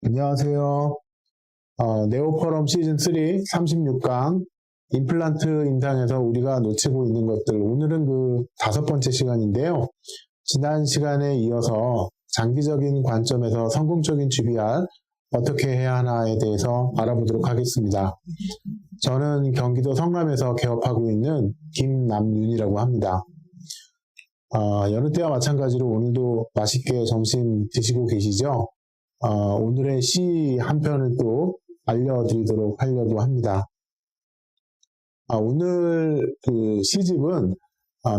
안녕하세요. 네오포럼 시즌 3 36강 임플란트 임상에서 우리가 놓치고 있는 것들, 오늘은 그 5번째 시간인데요. 지난 시간에 이어서 장기적인 관점에서 성공적인 GBR 어떻게 해야 하나에 대해서 알아보도록 하겠습니다. 저는 경기도 성남에서 개업하고 있는 김남윤이라고 합니다. 여느 때와 마찬가지로 오늘도 맛있게 점심 드시고 계시죠? 오늘의 시 한 편을 또 알려드리도록 하려고 합니다. 오늘 그 시집은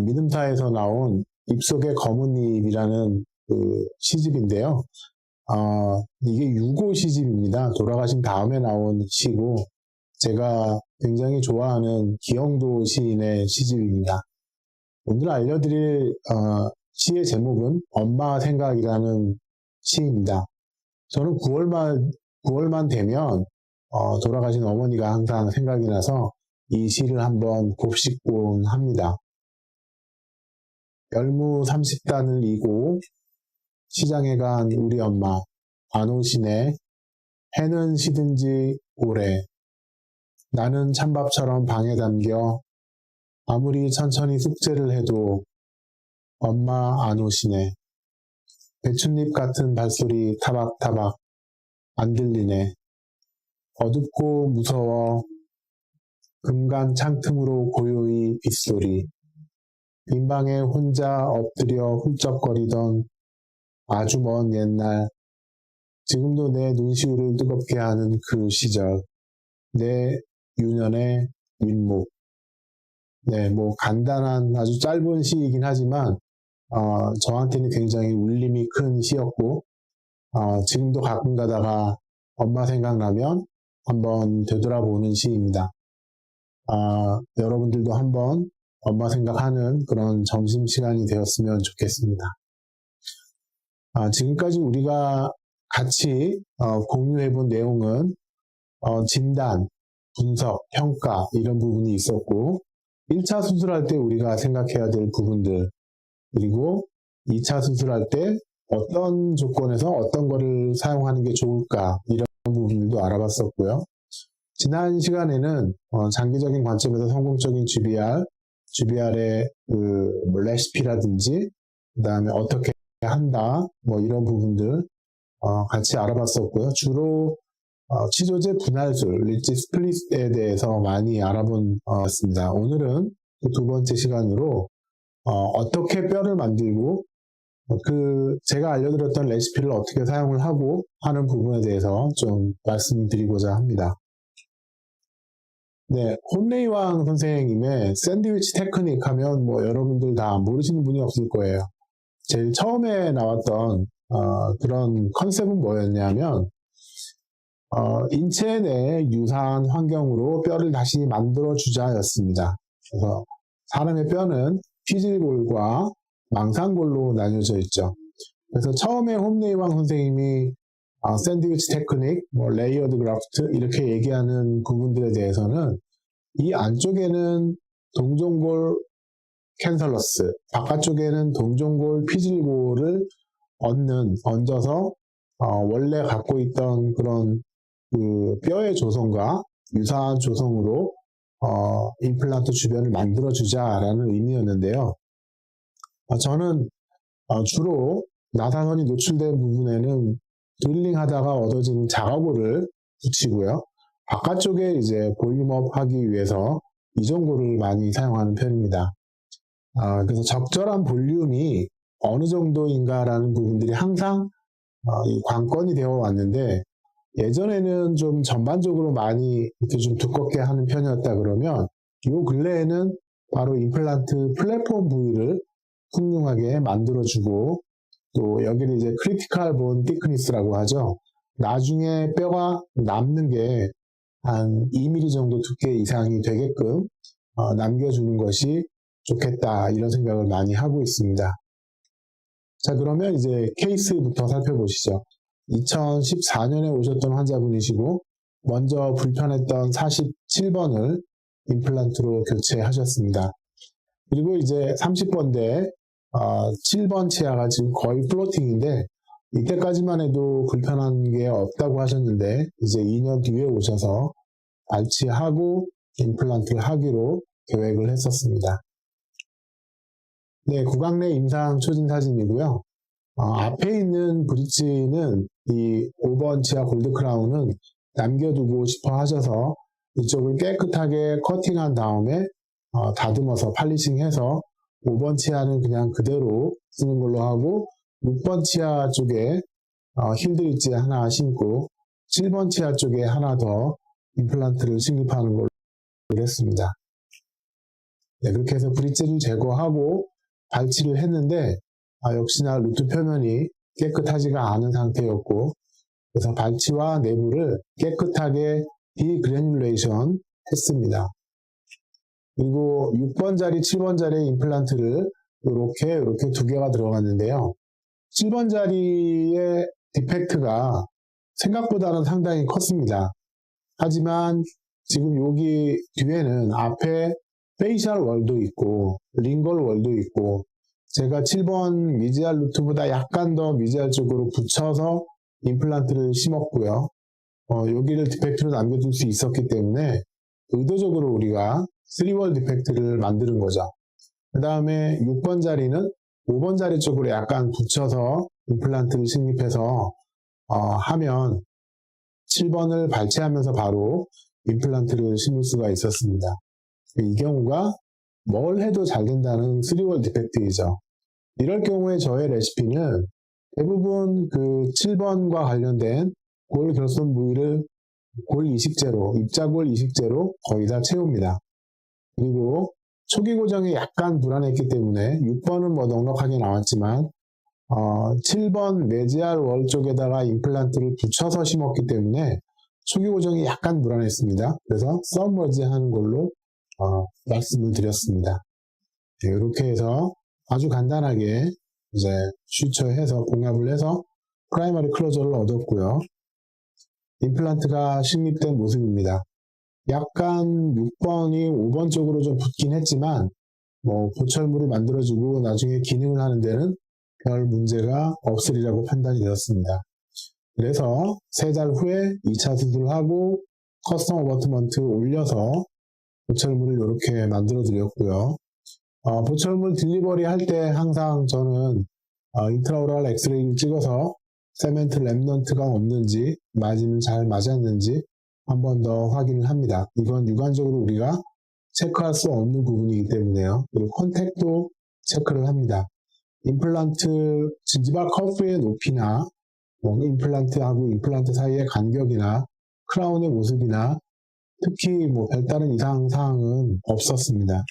믿음사에서 나온 잎속의 검은잎이라는 그 시집인데요. 이게 유고 시집입니다. 돌아가신 다음에 나온 시고, 제가 굉장히 좋아하는 기영도 시인의 시집입니다. 오늘 알려드릴 시의 제목은 엄마 생각이라는 시입니다. 저는 9월만 되면 돌아가신 어머니가 항상 생각이 나서 이 시를 한번 곱씹곤 합니다. 열무 30단을 이고 시장에 간 우리 엄마 안 오시네. 해는 시든지 오래. 나는 찬밥처럼 방에 담겨 아무리 천천히 숙제를 해도 엄마 안 오시네. 배춧잎 같은 발소리 타박타박 안 들리네. 어둡고 무서워 금간 창틈으로 고요히 빗소리. 빈방에 혼자 엎드려 훌쩍거리던 아주 먼 옛날. 지금도 내 눈시울을 뜨겁게 하는 그 시절. 내 유년의 윗목. 네, 뭐 간단한 아주 짧은 시이긴 하지만 저한테는 굉장히 울림이 큰 시였고, 지금도 가끔 가다가 엄마 생각나면 한번 되돌아보는 시입니다. 여러분들도 한번 엄마 생각하는 그런 점심시간이 되었으면 좋겠습니다. 지금까지 우리가 같이 공유해본 내용은 진단, 분석, 평가 이런 부분이 있었고, 1차 수술할 때 우리가 생각해야 될 부분들, 그리고 2차 수술할 때 어떤 조건에서 어떤 거를 사용하는 게 좋을까 이런 부분들도 알아봤었고요. 지난 시간에는 장기적인 관점에서 성공적인 GBR의 그 레시피라든지 그 다음에 어떻게 한다 뭐 이런 부분들 같이 알아봤었고요. 주로 치조제 분할술, 리치 스플릿에 대해서 많이 알아봤습니다. 오늘은 그 2번째 시간으로 어떻게 뼈를 만들고 제가 알려드렸던 레시피를 어떻게 사용을 하고 하는 부분에 대해서 좀 말씀드리고자 합니다. 네, 혼레이왕 선생님의 샌드위치 테크닉 하면 뭐 여러분들 다 모르시는 분이 없을 거예요. 제일 처음에 나왔던 그런 컨셉은 뭐였냐면 인체 내 유사한 환경으로 뼈를 다시 만들어주자였습니다. 그래서 사람의 뼈는 피질골과 망상골로 나뉘어져 있죠. 그래서 처음에 홈레이왕 선생님이 샌드위치 테크닉, 뭐 레이어드 그라프트 이렇게 얘기하는 부분들에 대해서는 이 안쪽에는 동종골 캔설러스, 바깥쪽에는 동종골 피질골을 얹어서 원래 갖고 있던 그런 그 뼈의 조성과 유사한 조성으로 임플란트 주변을 만들어주자라는 의미였는데요. 저는 주로 나사선이 노출된 부분에는 드릴링 하다가 얻어진 자가골을 붙이고요. 바깥쪽에 이제 볼륨업 하기 위해서 이전골을 많이 사용하는 편입니다. 그래서 적절한 볼륨이 어느 정도인가라는 부분들이 항상 관건이 되어 왔는데, 예전에는 좀 전반적으로 많이 이렇게 좀 두껍게 하는 편이었다 그러면 요 근래에는 바로 임플란트 플랫폼 부위를 훌륭하게 만들어주고, 또 여기를 이제 크리티컬 본 티크니스라고 하죠. 나중에 뼈가 남는 게 한 2mm 정도 두께 이상이 되게끔 남겨주는 것이 좋겠다 이런 생각을 많이 하고 있습니다. 자, 그러면 이제 케이스부터 살펴보시죠. 2014년에 오셨던 환자분이시고 먼저 불편했던 47번을 임플란트로 교체하셨습니다. 그리고 이제 30번대 7번 치아가 지금 거의 플로팅인데 이때까지만 해도 불편한 게 없다고 하셨는데 이제 2년 뒤에 오셔서 발치하고 임플란트를 하기로 계획을 했었습니다. 네, 구강 내 임상 초진 사진이고요. 앞에 있는 브릿지는 이 5번 치아 골드 크라운은 남겨두고 싶어 하셔서 이쪽을 깨끗하게 커팅한 다음에 다듬어서 팔리싱해서 5번 치아는 그냥 그대로 쓰는 걸로 하고 6번 치아 쪽에 힐 브릿지 하나 심고 7번 치아 쪽에 하나 더 임플란트를 식립하는 걸로 했습니다. 네, 그렇게 해서 브릿지를 제거하고 발치를 했는데 역시나 루트 표면이 깨끗하지가 않은 상태였고 그래서 발치와 내부를 깨끗하게 디그래뉼레이션 했습니다. 그리고 6번짜리, 7번짜리 임플란트를 이렇게 두 개가 들어갔는데요. 7번짜리의 디펙트가 생각보다는 상당히 컸습니다. 하지만 지금 여기 뒤에는 앞에 페이셜 월도 있고 링걸 월도 있고 제가 7번 미지알 루트보다 약간 더 미지알 쪽으로 붙여서 임플란트를 심었고요. 여기를 디펙트로 남겨둘 수 있었기 때문에 의도적으로 우리가 3월 디펙트를 만드는 거죠. 그 다음에 6번 자리는 5번 자리 쪽으로 약간 붙여서 임플란트를 식립해서 하면 7번을 발치하면서 바로 임플란트를 심을 수가 있었습니다. 이 경우가 뭘 해도 잘 된다는 3월 디펙트이죠. 이럴 경우에 저의 레시피는 대부분 그 7번과 관련된 골 결손 부위를 골 이식제로, 입자골 이식제로 거의 다 채웁니다. 그리고 초기 고정이 약간 불안했기 때문에 6번은 뭐 넉넉하게 나왔지만 7번 메지알 월 쪽에다가 임플란트를 붙여서 심었기 때문에 초기 고정이 약간 불안했습니다. 그래서 썸머지 하는 걸로 말씀을 드렸습니다. 네, 이렇게 해서 아주 간단하게 이제 슈처해서 봉합을 해서 프라이머리 클로저를 얻었고요. 임플란트가 식립된 모습입니다. 약간 6번이 5번 쪽으로 좀 붙긴 했지만 뭐 보철물이 만들어지고 나중에 기능을 하는 데는 별 문제가 없으리라고 판단이 되었습니다. 그래서 3달 후에 2차 수술을 하고 커스텀 어버트먼트 올려서 보철물을 이렇게 만들어 드렸고요. 보철물 딜리버리 할 때 항상 저는 인트라오럴 엑스레이를 찍어서 세멘트 랩넌트가 없는지 맞으면 잘 맞았는지 한 번 더 확인을 합니다. 이건 육안적으로 우리가 체크할 수 없는 부분이기 때문에요. 그리고 컨택도 체크를 합니다. 임플란트 진지바 커프의 높이나 임플란트하고 임플란트 사이의 간격이나 크라운의 모습이나 특히 뭐 별다른 이상 사항은 없었습니다.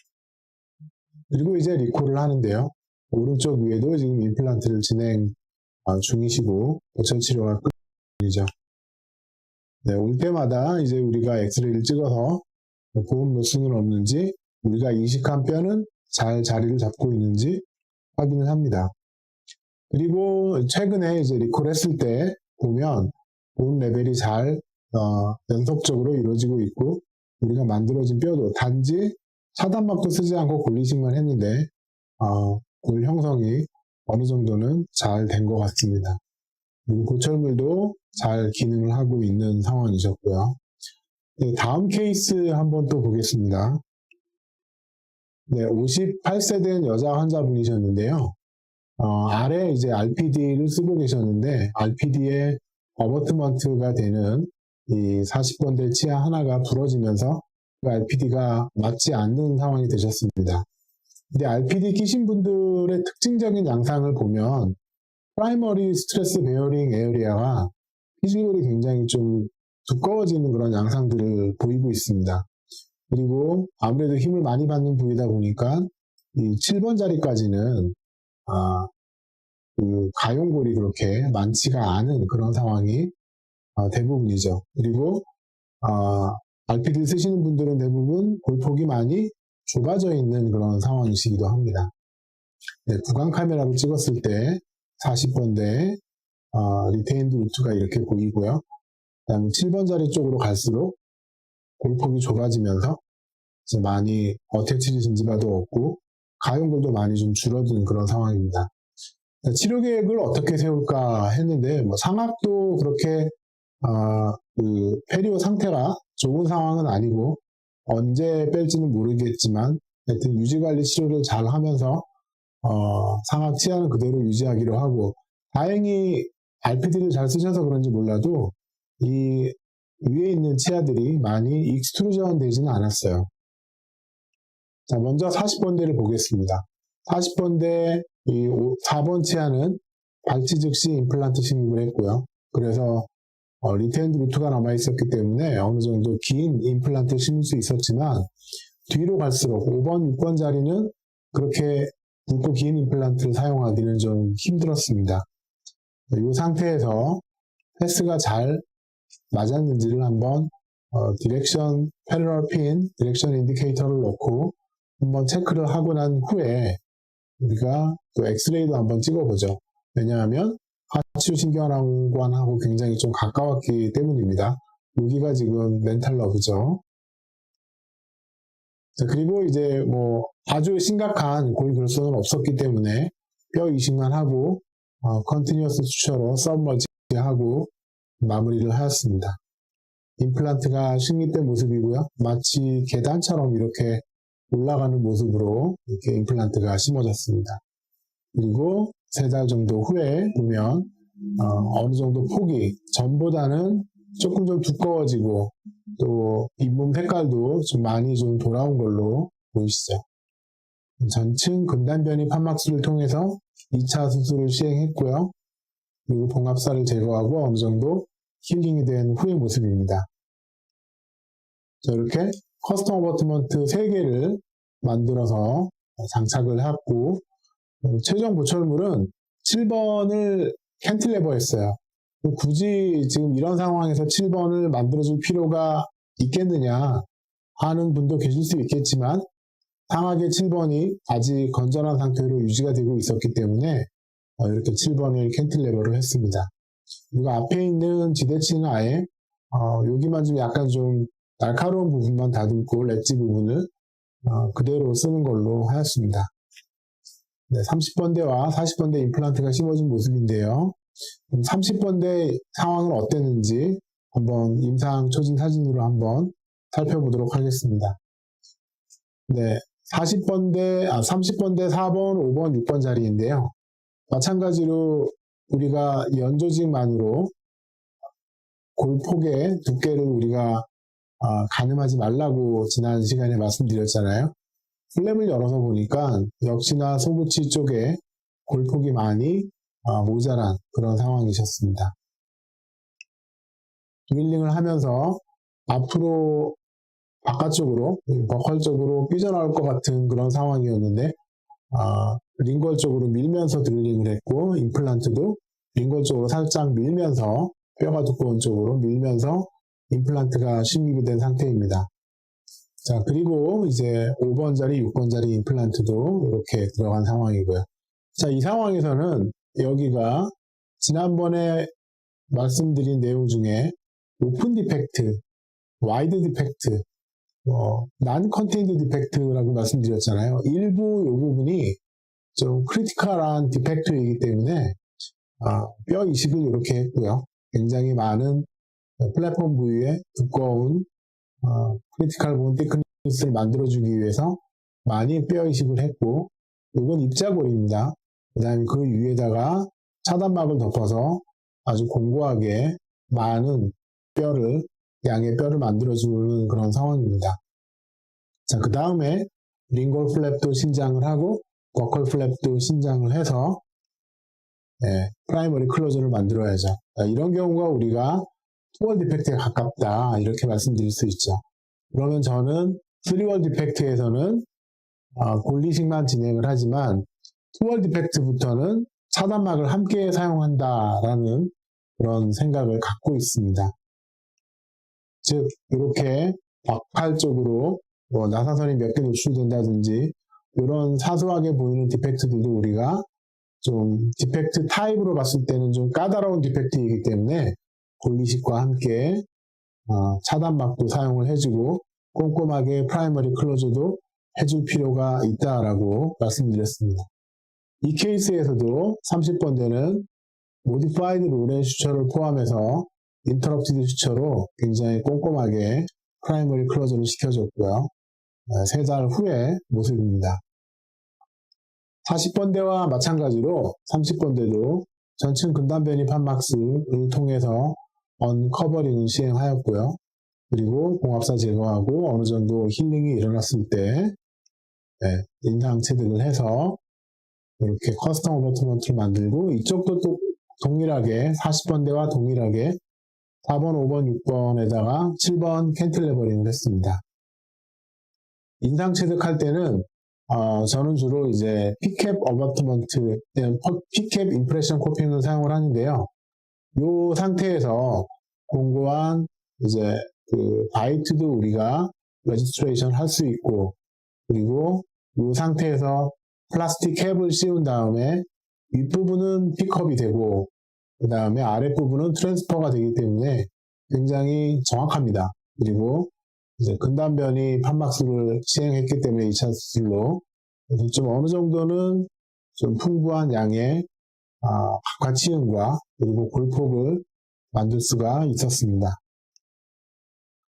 그리고 이제 리콜을 하는데요. 오른쪽 위에도 지금 임플란트를 진행 중이시고 보철 치료가 끝이죠. 네, 올 때마다 이제 우리가 엑스레이를 찍어서 보험 노슨은 없는지 우리가 이식한 뼈는 잘 자리를 잡고 있는지 확인을 합니다. 그리고 최근에 이제 리콜했을 때 보면 보험 레벨이 잘 연속적으로 이루어지고 있고 우리가 만들어진 뼈도 단지 차단막도 쓰지 않고 골리식만 했는데 골 형성이 어느 정도는 잘 된 것 같습니다. 그리고 보철물도 잘 기능을 하고 있는 상황이셨고요. 네, 다음 케이스 한번 또 보겠습니다. 네, 58세 된 여자 환자분이셨는데요. 아래 이제 RPD를 쓰고 계셨는데 RPD에 어버트먼트가 되는 이 40번대 치아 하나가 부러지면서 그 RPD가 맞지 않는 상황이 되셨습니다. 근데 RPD 끼신 분들의 특징적인 양상을 보면 프라이머리 스트레스 베어링 에어리아가 피지컬이 굉장히 좀 두꺼워지는 그런 양상들을 보이고 있습니다. 그리고 아무래도 힘을 많이 받는 부위다 보니까 이 7번 자리까지는 그 가용골이 그렇게 많지가 않은 그런 상황이 대부분이죠. 그리고 RPD 쓰시는 분들은 대부분 골폭이 많이 좁아져 있는 그런 상황이시기도 합니다. 네, 구강 카메라로 찍었을 때 40번대 리테인드 루트가 이렇게 보이고요. 그 다음에 7번 자리 쪽으로 갈수록 골폭이 좁아지면서 이제 많이 어태치리 진지바도 없고 가용골도 많이 좀 줄어드는 그런 상황입니다. 치료 계획을 어떻게 세울까 했는데, 뭐 상악도 그렇게, 페리오 상태가 좋은 상황은 아니고, 언제 뺄지는 모르겠지만, 하여튼 유지관리 치료를 잘 하면서, 상악 치아는 그대로 유지하기로 하고, 다행히 RPD를 잘 쓰셔서 그런지 몰라도, 이 위에 있는 치아들이 많이 익스트루전 되지는 않았어요. 자, 먼저 40번대를 보겠습니다. 40번대 이 4번 치아는 발치 즉시 임플란트 식립을 했고요. 그래서 리텐드 루트가 남아 있었기 때문에 어느 정도 긴 임플란트를 심을 수 있었지만 뒤로 갈수록 5번, 6번 자리는 그렇게 굵고 긴 임플란트를 사용하기는 좀 힘들었습니다. 이 상태에서 패스가 잘 맞았는지를 한번 디렉션 패러럴 핀, 디렉션 인디케이터를 넣고 한번 체크를 하고 난 후에 우리가 또 엑스레이도 한번 찍어보죠. 왜냐하면 하추신경관하고 굉장히 좀 가까웠기 때문입니다. 여기가 지금 멘탈 러브죠. 자, 그리고 이제 뭐 아주 심각한 골 결손은 없었기 때문에 뼈 이식만 하고 컨티뉴어스 수처로 서머지하고 마무리를 하였습니다. 임플란트가 식립된 모습이고요. 마치 계단처럼 이렇게 올라가는 모습으로 이렇게 임플란트가 심어졌습니다. 그리고 3달 정도 후에 보면 어느 정도 폭이 전보다는 조금 좀 두꺼워지고 또 잇몸 색깔도 좀 많이 좀 돌아온 걸로 보이시죠. 전층 근단변이 판막술을 통해서 2차 수술을 시행했고요. 그리고 봉합살을 제거하고 어느 정도 힐링이 된 후의 모습입니다. 자, 이렇게 커스텀 어버트먼트 3개를 만들어서 장착을 했고 최종 보철물은 7번을 캔틸레버 했어요. 굳이 지금 이런 상황에서 7번을 만들어줄 필요가 있겠느냐 하는 분도 계실 수 있겠지만 상하게 7번이 아직 건전한 상태로 유지가 되고 있었기 때문에 이렇게 7번을 캔틸레버를 했습니다. 그리고 앞에 있는 지대치는 아예 여기만 좀 약간 좀 날카로운 부분만 다듬고 렛지 부분을 그대로 쓰는 걸로 하였습니다. 네, 30번대와 40번대 임플란트가 심어진 모습인데요. 30번대 상황은 어땠는지 한번 임상 초진 사진으로 한번 살펴보도록 하겠습니다. 네, 30번대 4번, 5번, 6번 자리인데요. 마찬가지로 우리가 연조직만으로 골폭의 두께를 우리가 가늠하지 말라고 지난 시간에 말씀드렸잖아요. 플랩을 열어서 보니까 역시나 소구치 쪽에 골폭이 많이 모자란 그런 상황이셨습니다. 드릴링을 하면서 앞으로 바깥쪽으로 버컬 쪽으로 삐져나올 것 같은 그런 상황이었는데 링걸 쪽으로 밀면서 드릴링을 했고 임플란트도 링걸 쪽으로 살짝 밀면서 뼈가 두꺼운 쪽으로 밀면서 임플란트가 식립이 된 상태입니다. 자, 그리고 이제 5번 자리, 6번 자리 임플란트도 이렇게 들어간 상황이고요. 자, 이 상황에서는 여기가 지난번에 말씀드린 내용 중에 오픈 디펙트, 와이드 디펙트, 난 컨테인드 디펙트라고 말씀드렸잖아요. 일부 이 부분이 좀 크리티컬한 디펙트이기 때문에 뼈 이식을 이렇게 했고요. 굉장히 많은 플랫폼 부위에 두꺼운 크리티컬 본 티크니스를 만들어주기 위해서 많이 뼈 이식을 했고 이건 입자골입니다. 그 다음에 그 위에다가 차단막을 덮어서 아주 공고하게 많은 양의 뼈를 만들어주는 그런 상황입니다. 자, 그 다음에 링골 플랩도 신장을 하고 버컬 플랩도 신장을 해서 프라이머리 클로저를 만들어야죠. 자, 이런 경우가 우리가 투월 디펙트에 가깝다 이렇게 말씀드릴 수 있죠. 그러면 저는 3월 디펙트에서는 골리식만 진행을 하지만 투월 디펙트부터는 차단막을 함께 사용한다라는 그런 생각을 갖고 있습니다. 즉 이렇게 박팔 쪽으로 나사선이 몇 개 노출된다든지 이런 사소하게 보이는 디펙트들도 우리가 좀 디펙트 타입으로 봤을 때는 좀 까다로운 디펙트이기 때문에 골리식과 함께 차단막도 사용을 해주고 꼼꼼하게 프라이머리 클로저도 해줄 필요가 있다라고 말씀드렸습니다. 이 케이스에서도 30번대는 modified Lorentz 수처를 포함해서 interrupted 수처로 굉장히 꼼꼼하게 프라이머리 클로저를 시켜줬고요. 3달 후의 모습입니다. 40번대와 마찬가지로 30번대도 전층 근단 변입 판막스를 통해서 언커버링을 시행하였고요. 그리고 봉합사 제거하고 어느 정도 힐링이 일어났을 때 인상 체득을 해서 이렇게 커스텀 어버트먼트를 만들고, 이쪽도 또 동일하게 40번대와 동일하게 4번, 5번, 6번에다가 7번 캔틸레버링을 했습니다. 인상 체득할 때는 저는 주로 이제 피캡 어버트먼트, 피캡 임프레션 코핑을 사용을 하는데요. 이 상태에서 공고한 이제 그 바이트도 우리가 레지스트레이션 할 수 있고, 그리고 이 상태에서 플라스틱 캡을 씌운 다음에 윗부분은 픽업이 되고 그 다음에 아랫부분은 트랜스퍼가 되기 때문에 굉장히 정확합니다. 그리고 이제 근단변이 판막수를 시행했기 때문에 2차 수술로 좀 어느 정도는 좀 풍부한 양의 각화치음과 그리고 골폭을 만들 수가 있었습니다.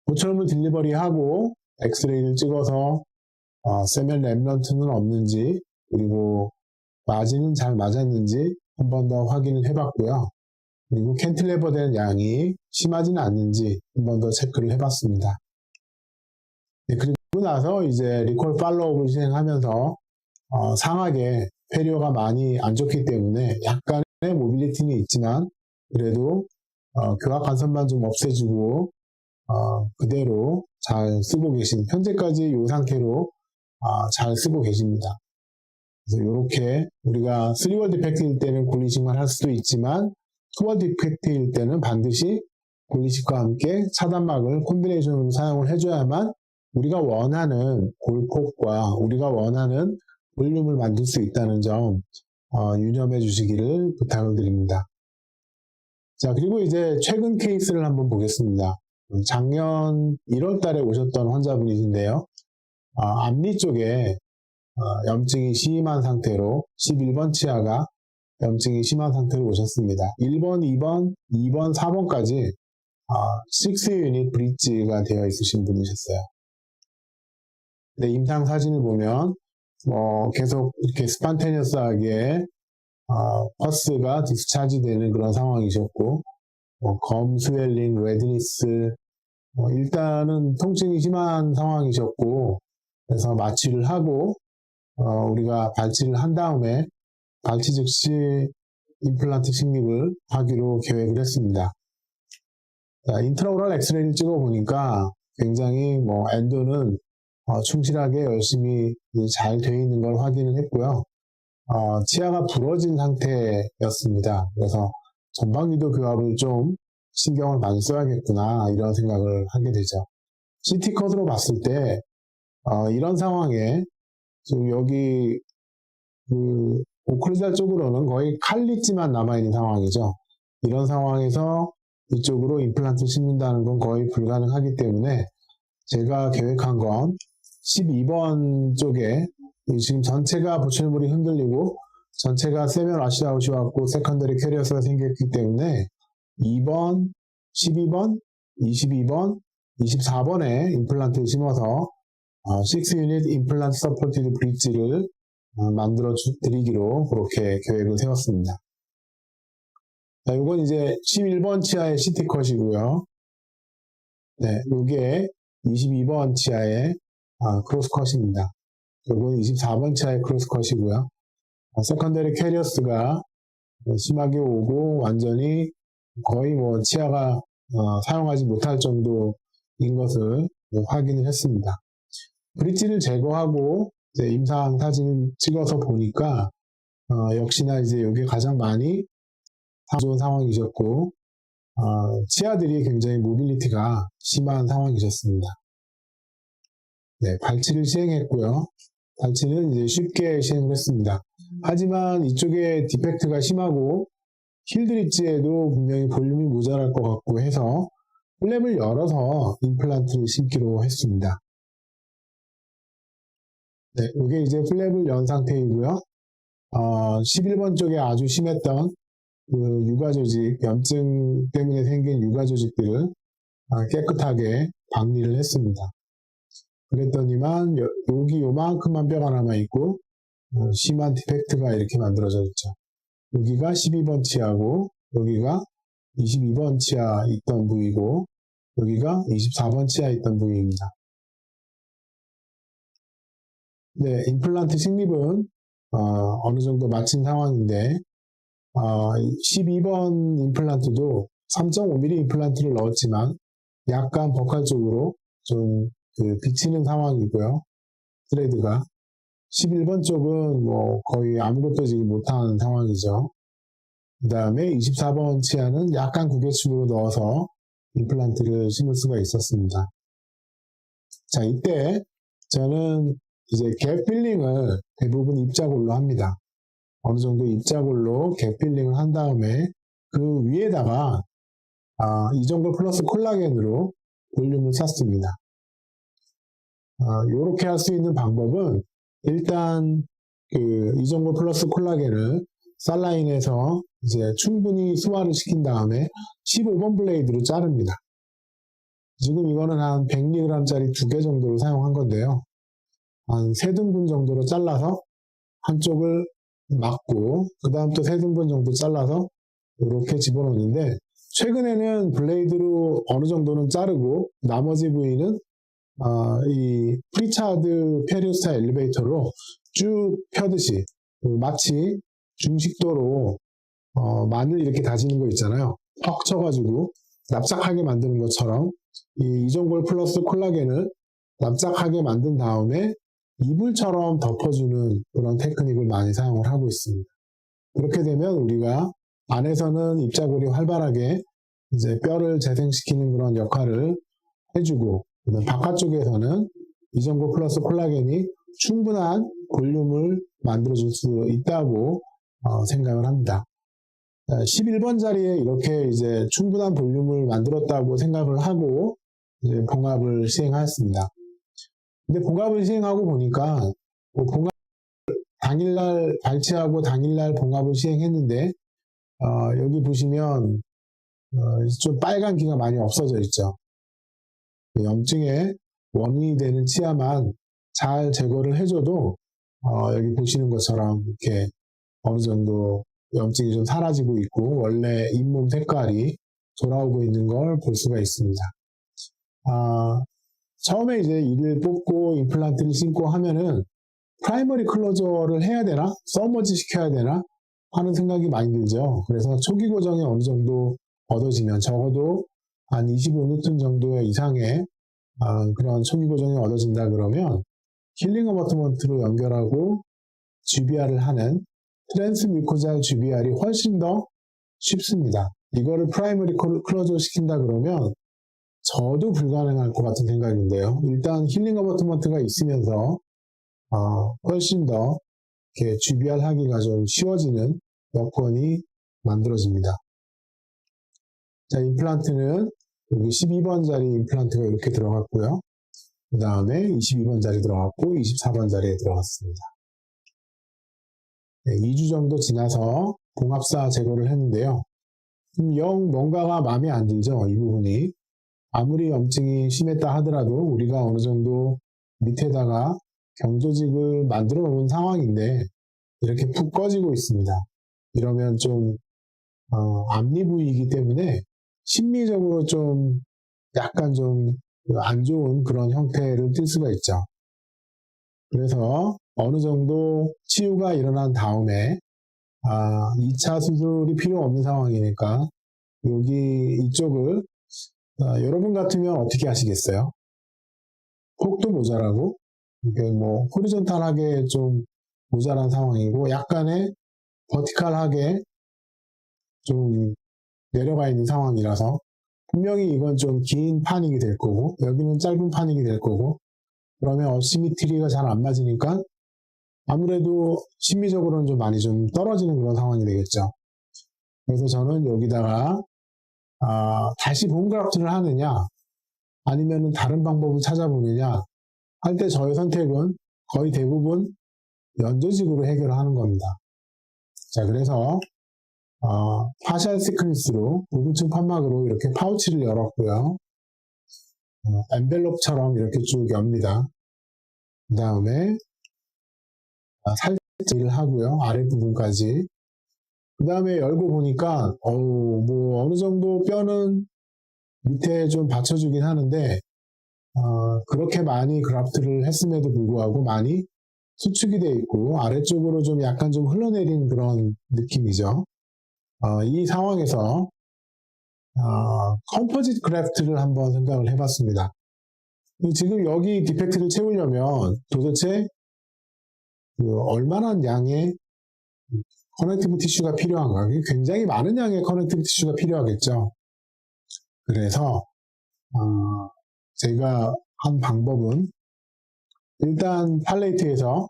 보철물 딜리버리하고 엑스레이를 찍어서 세면 랩런트는 없는지, 그리고 마진은 잘 맞았는지 한 번 더 확인을 해봤고요. 그리고 캔틸레버된 양이 심하지는 않는지 한 번 더 체크를 해봤습니다. 네, 그리고 나서 이제 리콜 팔로우업을 진행하면서 상하게 페리어가 많이 안 좋기 때문에 약간의 모빌리티는 있지만 그래도 교합 간선만 좀 없애주고 그대로 잘 쓰고 계신, 현재까지 이 상태로 잘 쓰고 계십니다. 그래서 이렇게 우리가 3월 디펙트일 때는 골리식만 할 수도 있지만 2월 디펙트일 때는 반드시 골리식과 함께 차단막을 콤비네이션으로 사용을 해줘야만 우리가 원하는 골폭과 우리가 원하는 볼륨을 만들 수 있다는 점 유념해 주시기를 부탁을 드립니다. 자, 그리고 이제 최근 케이스를 한번 보겠습니다. 작년 1월 달에 오셨던 환자분이신데요. 앞니 쪽에 염증이 심한 상태로 11번 치아가 염증이 심한 상태로 오셨습니다. 1번, 2번, 4번까지 6유닛 브릿지가 되어 있으신 분이셨어요. 네, 임상 사진을 보면 계속 이렇게 스판테니어스하게 퍼스가 디스차지 되는 그런 상황이셨고, 검 스웰링, 레드니스, 일단은 통증이 심한 상황이셨고, 그래서 마취를 하고 우리가 발치를 한 다음에 발치 즉시 임플란트 식립을 하기로 계획을 했습니다. 자, 인트라오럴 엑스레이를 찍어 보니까 굉장히 엔도는 충실하게 열심히 잘 되어 있는 걸 확인을 했고요. 치아가 부러진 상태였습니다. 그래서 전방위도 교합을 좀 신경을 많이 써야겠구나 이런 생각을 하게 되죠. CT 컷으로 봤을 때 이런 상황에 지금 여기 그 오클리달 쪽으로는 거의 칼리지만 남아있는 상황이죠. 이런 상황에서 이쪽으로 임플란트를 심는다는 건 거의 불가능하기 때문에 제가 계획한 건 12번 쪽에 지금 전체가 보철물이 흔들리고 전체가 세면 와시아웃이 왔고 세컨더리 캐리어스가 생겼기 때문에 2번, 12번, 22번, 24번에 임플란트를 심어서 6유닛 임플란트 서포티드 브릿지를 만들어 드리기로 그렇게 계획을 세웠습니다. 자, 이건 이제 11번 치아의 CT 컷이고요. 네, 이게 22번 치아의 크로스 컷입니다. 이건 24번 치아의 크로스 컷이고요. 세컨더리 캐리어스가 심하게 오고 완전히 거의 치아가 사용하지 못할 정도인 것을 확인을 했습니다. 브릿지를 제거하고 이제 임상 사진을 찍어서 보니까 역시나 이제 여기 가장 많이 안 좋은 상황이셨고 치아들이 굉장히 모빌리티가 심한 상황이셨습니다. 네, 발치를 시행했고요. 발치는 이제 쉽게 시행을 했습니다. 하지만 이쪽에 디펙트가 심하고 힐드립지에도 분명히 볼륨이 모자랄 것 같고 해서 플랩을 열어서 임플란트를 심기로 했습니다. 네, 이게 이제 플랩을 연 상태이고요. 11번 쪽에 아주 심했던 그 유가조직, 염증 때문에 생긴 유가조직들을 깨끗하게 박리를 했습니다. 그랬더니만 여기 요만큼만 뼈가 남아있고 심한 디펙트가 이렇게 만들어져 있죠. 여기가 12번 치아고 여기가 22번 치아 있던 부위고 여기가 24번 치아 있던 부위입니다. 네, 임플란트 식립은 어느 정도 마친 상황인데 12번 임플란트도 3.5mm 임플란트를 넣었지만 약간 버칼 쪽으로 좀 비치는 상황이고요. 트레이드가 11번 쪽은 뭐 거의 아무것도 지금 못하는 상황이죠. 그 다음에 24번 치아는 약간 구개축으로 넣어서 임플란트를 심을 수가 있었습니다. 자, 이때 저는 이제 갭 필링을 대부분 입자골로 합니다. 어느 정도 입자골로 갭 필링을 한 다음에 그 위에다가 이전골 플러스 콜라겐으로 볼륨을 쌌습니다. 이렇게 할 수 있는 방법은 일단 그 이전골 플러스 콜라겐을 살라인에서 이제 충분히 수화를 시킨 다음에 15번 블레이드로 자릅니다. 지금 이거는 한 100mg짜리 2개 정도를 사용한 건데요. 한 3등분 정도로 잘라서 한쪽을 막고 그 다음 또 3등분 정도 잘라서 이렇게 집어넣는데 최근에는 블레이드로 어느 정도는 자르고 나머지 부위는 이 프리차드 페리오스타 엘리베이터로 쭉 펴듯이 마치 중식도로 마늘 이렇게 다지는 거 있잖아요. 퍽 쳐가지고 납작하게 만드는 것처럼 이 이전골 플러스 콜라겐을 납작하게 만든 다음에 이불처럼 덮어주는 그런 테크닉을 많이 사용을 하고 있습니다. 그렇게 되면 우리가 안에서는 입자골이 활발하게 이제 뼈를 재생시키는 그런 역할을 해주고 바깥쪽에서는 이전골 플러스 콜라겐이 충분한 볼륨을 만들어줄 수 있다고 생각을 합니다. 11번 자리에 이렇게 이제 충분한 볼륨을 만들었다고 생각을 하고 이제 봉합을 시행하였습니다. 근데 봉합을 시행하고 보니까 봉합 당일날 발치하고 당일날 봉합을 시행했는데 여기 보시면 좀 빨간 기가 많이 없어져 있죠. 염증의 원인이 되는 치아만 잘 제거를 해줘도 여기 보시는 것처럼 이렇게 어느 정도 염증이 좀 사라지고 있고 원래 잇몸 색깔이 돌아오고 있는 걸 볼 수가 있습니다. 처음에 이제 이를 뽑고 임플란트를 심고 하면은 프라이머리 클로저를 해야 되나? 서머지 시켜야 되나? 하는 생각이 많이 들죠. 그래서 초기 고정이 어느 정도 얻어지면 적어도 한 25N 정도의 이상의 그런 초기 고정이 얻어진다 그러면 힐링 어버트먼트로 연결하고 GBR을 하는 트랜스뮤코잘 GBR이 훨씬 더 쉽습니다. 이거를 프라이머리 클로저 시킨다 그러면 저도 불가능할 것 같은 생각인데요. 일단 힐링 어버트먼트가 있으면서 훨씬 더 이렇게 GBR 하기가 좀 쉬워지는 여건이 만들어집니다. 자, 임플란트는 여기 12번 자리 임플란트가 이렇게 들어갔고요. 그 다음에 22번 자리 들어갔고 24번 자리에 들어갔습니다. 네, 2주 정도 지나서 봉합사 제거를 했는데요. 영 뭔가가 마음에 안 들죠, 이 부분이. 아무리 염증이 심했다 하더라도 우리가 어느 정도 밑에다가 경조직을 만들어 놓은 상황인데 이렇게 푹 꺼지고 있습니다. 이러면 좀 앞니 부위이기 때문에 심미적으로 좀 약간 좀 안 좋은 그런 형태를 띌 수가 있죠. 그래서 어느 정도 치유가 일어난 다음에 2차 수술이 필요 없는 상황이니까 여기 이쪽을 여러분 같으면 어떻게 하시겠어요? 폭도 모자라고 이게 뭐 호리존탈하게 좀 모자란 상황이고 약간의 버티컬하게 좀 내려가 있는 상황이라서 분명히 이건 좀 긴 파닉이 될 거고 여기는 짧은 파닉이 될 거고 그러면 어시미트리가 잘 안 맞으니까 아무래도 심미적으로는 좀 많이 좀 떨어지는 그런 상황이 되겠죠. 그래서 저는 여기다가 다시 본그라프트를 하느냐 아니면 다른 방법을 찾아보느냐 할 때 저의 선택은 거의 대부분 연조직으로 해결을 하는 겁니다. 자, 그래서 파셜 시퀀스로 부분층 판막으로 이렇게 파우치를 열었고요. 엔벨롭처럼 이렇게 쭉 엽니다. 그 다음에 살짝 딜을 하고요. 아랫부분까지. 그 다음에 열고 보니까 뭐 어느 정도 뼈는 밑에 좀 받쳐주긴 하는데 그렇게 많이 그라프트를 했음에도 불구하고 많이 수축이 되어 있고 아래쪽으로 좀 약간 좀 흘러내린 그런 느낌이죠. 이 상황에서 컴포짓 그래프트를 한번 생각을 해봤습니다. 지금 여기 디펙트를 채우려면 도대체 얼마나 양의 커넥티브 티슈가 필요한가? 굉장히 많은 양의 커넥티브 티슈가 필요하겠죠. 그래서 제가 한 방법은 일단 팔레이트에서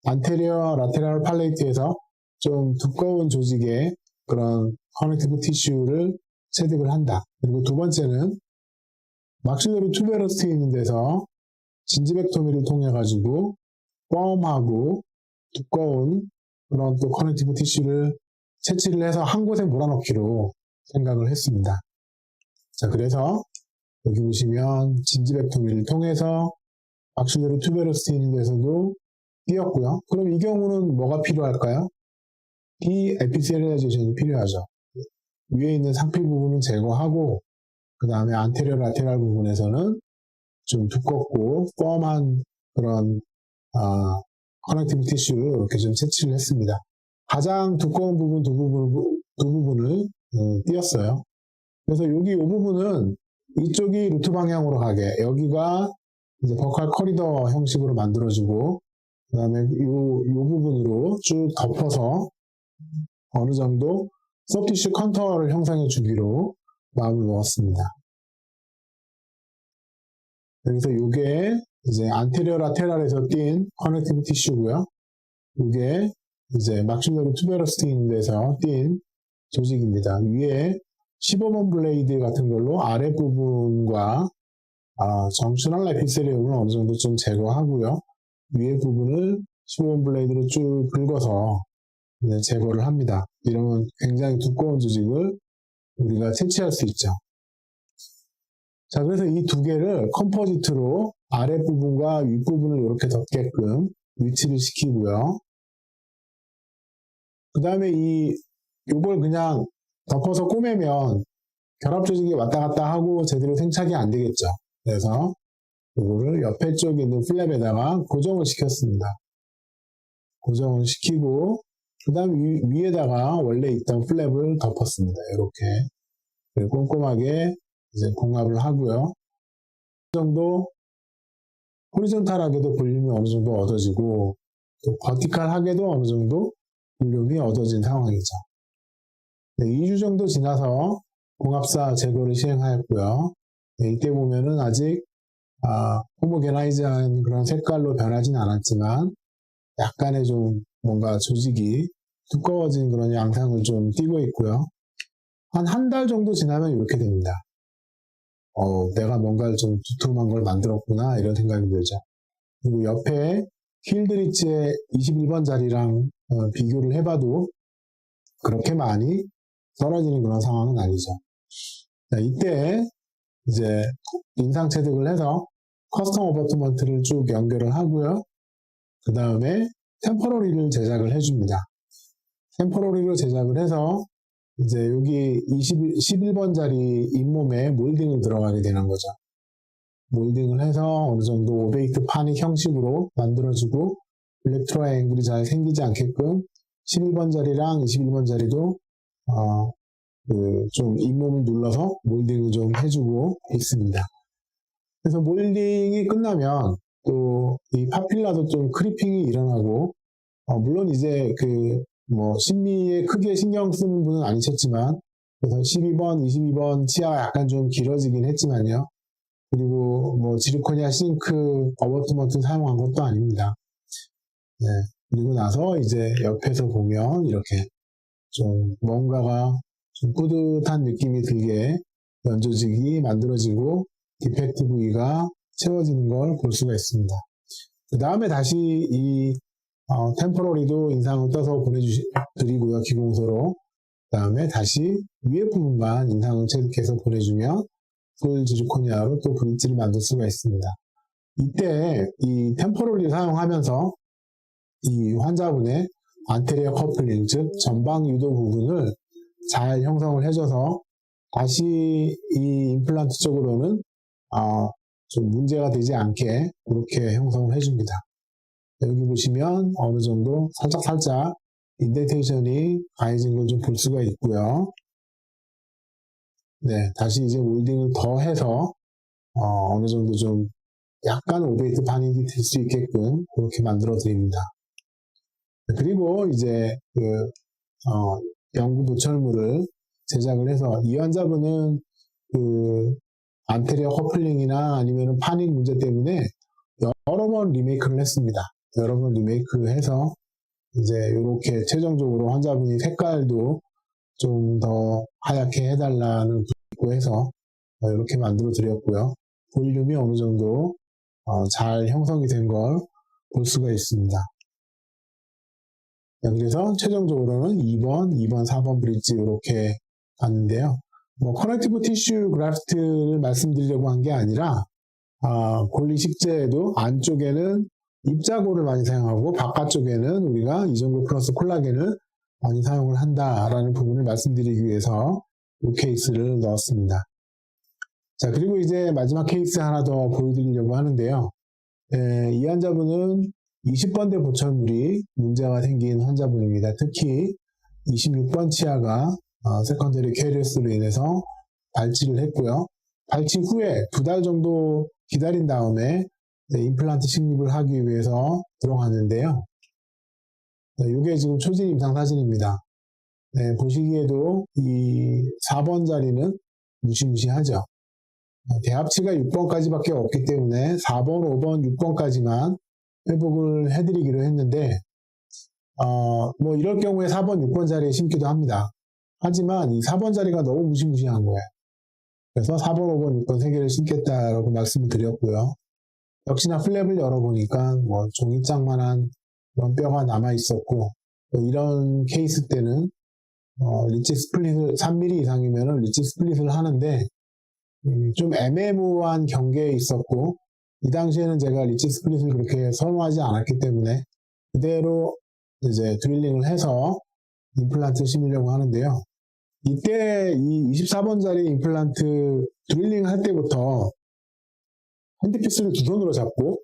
안테리어 라테랄 팔레이트에서 좀 두꺼운 조직의 그런 커넥티브 티슈를 체득을 한다. 그리고 두 번째는 막실러리 투베러스트에 있는 데서 진지벡토미를 통해 가지고 뻔하고 두꺼운 그런 또 커넥티브 티슈를 채취를 해서 한 곳에 몰아넣기로 생각을 했습니다. 자, 그래서 여기 보시면 진지벡토미를 통해서 막실러리 투베러스트에 있는 데서도 띄었고요. 그럼 이 경우는 뭐가 필요할까요? 디에피셀리자이제이션이 필요하죠. 위에 있는 상피 부분은 제거하고 그 다음에 안테리어 라테랄 부분에서는 좀 두껍고 뻔한 그런 커넥티브 티슈를 이렇게 좀 채취를 했습니다. 가장 두꺼운 부분 두 부분을 띄었어요. 그래서 여기 이 부분은 이쪽이 루트 방향으로 가게 여기가 이제 버칼 커리더 형식으로 만들어주고 그 다음에 이 부분으로 쭉 덮어서 어느 정도 소프티슈 컨터를 형성해 주기로 마음을 먹었습니다. 그래서 이게 이제 안테리어 라테랄에서 띈 커넥티브 티슈고요. 이게 이제 막실러리 투베러스트에 있는 데서 띈 조직입니다. 위에 15번 블레이드 같은 걸로 아랫부분과 정춘할 에피셀리움을 어느 정도 좀 제거하고요. 위에 부분을 15번 블레이드로 쭉 긁어서 제거를 합니다. 이러면 굉장히 두꺼운 조직을 우리가 채취할 수 있죠. 자, 그래서 이 두 개를 컴포지트로 아랫부분과 윗부분을 이렇게 덮게끔 위치를 시키고요. 그 다음에 요걸 그냥 덮어서 꼬매면 결합 조직이 왔다 갔다 하고 제대로 생착이 안 되겠죠. 그래서 이거를 옆에 쪽에 있는 플랩에다가 고정을 시켰습니다. 고정을 시키고 그 다음 위에다가 원래 있던 플랩을 덮었습니다. 이렇게 꼼꼼하게 이제 봉합을 하고요. 어느 정도 호리존탈하게도 볼륨이 어느 정도 얻어지고 또 버티컬하게도 어느 정도 볼륨이 얻어진 상황이죠. 네, 2주 정도 지나서 봉합사 제거를 시행하였고요. 네, 이때 보면은 아직 호모게나이즈한 그런 색깔로 변하진 않았지만 약간의 좀 뭔가 조직이 두꺼워진 그런 양상을 좀 띠고 있고요. 한 달 정도 지나면 이렇게 됩니다. 내가 뭔가를 좀 두툼한 걸 만들었구나 이런 생각이 들죠. 그리고 옆에 힐드리치의 21번 자리랑 비교를 해봐도 그렇게 많이 떨어지는 그런 상황은 아니죠. 자, 이때 이제 인상 체득을 해서 커스텀 어버트먼트를 쭉 연결을 하고요. 그 다음에 템퍼러리를 제작을 해줍니다. 템퍼러리로 제작을 해서 이제 여기 11번짜리 잇몸에 몰딩을 들어가게 되는 거죠. 몰딩을 해서 어느 정도 오베이트 파닉 형식으로 만들어주고 블랙 트라이앵글이 잘 생기지 않게끔 11번짜리랑 21번짜리도 좀 잇몸을 눌러서 몰딩을 좀 해주고 있습니다. 그래서 몰딩이 끝나면 또 이 파필라도 좀 크리핑이 일어나고 물론 이제 심미에 크게 신경 쓰는 분은 아니셨지만 그래서 12번, 22번 치아가 약간 좀 길어지긴 했지만요. 그리고 지르코니아 싱크 어버트먼트 사용한 것도 아닙니다. 네. 그리고 나서 이제 옆에서 보면 이렇게 좀 뭔가가 좀 뿌듯한 느낌이 들게 연조직이 만들어지고 디펙트 부위가 채워지는 걸 볼 수가 있습니다. 그 다음에 다시 이 템포러리도 인상을 떠서 보내드리고요. 기공소로. 그 다음에 다시 위에 부분만 인상을 체득해서 보내주면 풀 지르코니아로 또 브릿지를 만들 수가 있습니다. 이때 이 템포럴리 사용하면서 이 환자분의 안테리어 커플링, 즉 전방 유도 부분을 잘 형성을 해줘서 다시 이 임플란트 쪽으로는 좀 문제가 되지 않게 그렇게 형성을 해줍니다. 여기 보시면 어느 정도 살짝 인덴테이션이 가해진 걸 좀 볼 수가 있고요. 네, 다시 이제 몰딩을 더 해서 어느 정도 좀 약간 오베이트 반응이 될 수 있게끔 그렇게 만들어 드립니다. 그리고 이제 연구 보철물을 제작을 해서 이 환자분은 안테리어 커플링이나 아니면 파닉 문제 때문에 여러 번 리메이크를 했습니다. 여러 번 리메이크를 해서 이제 이렇게 최종적으로 환자분이 색깔도 좀 더 하얗게 해달라는 부분을 해서 이렇게 만들어 드렸고요. 볼륨이 어느 정도 잘 형성이 된 걸 볼 수가 있습니다. 그래서 최종적으로는 2번, 4번 브릿지 이렇게 갔는데요. 커넥티브 티슈 그래프트를 말씀드리려고 한 게 아니라 골리 식재에도 안쪽에는 입자고를 많이 사용하고 바깥쪽에는 우리가 이전고 플러스 콜라겐을 많이 사용을 한다라는 부분을 말씀드리기 위해서 이 케이스를 넣었습니다. 자, 그리고 이제 마지막 케이스 하나 더 보여드리려고 하는데요. 이 환자분은 20번대 보철물이 문제가 생긴 환자분입니다. 특히 26번 치아가 세컨더리 캐리어스로 인해서 발치를 했고요. 발치 후에 2달 정도 기다린 다음에 임플란트 식립을 하기 위해서 들어갔는데요. 이게 지금 초진 임상 사진입니다. 보시기에도 이 4번 자리는 무시무시하죠. 대합치가 6번까지밖에 없기 때문에 4번, 5번, 6번까지만 회복을 해드리기로 했는데 이럴 경우에 4번, 6번 자리에 심기도 합니다. 하지만 이 4번 자리가 너무 무시무시한 거예요. 그래서 4번, 5번, 6번 3개를 심겠다라고 말씀을 드렸고요. 역시나 플랩을 열어보니까 종이장만한 그런 뼈가 남아 있었고, 이런 케이스 때는 리치 스플릿을 3mm 이상이면 리치 스플릿을 하는데 좀 애매모호한 경계에 있었고, 이 당시에는 제가 리치 스플릿을 그렇게 선호하지 않았기 때문에 그대로 이제 드릴링을 해서 임플란트를 심으려고 하는데요. 이때 이 24번짜리 임플란트 드릴링 할 때부터 핸드피스를 두 손으로 잡고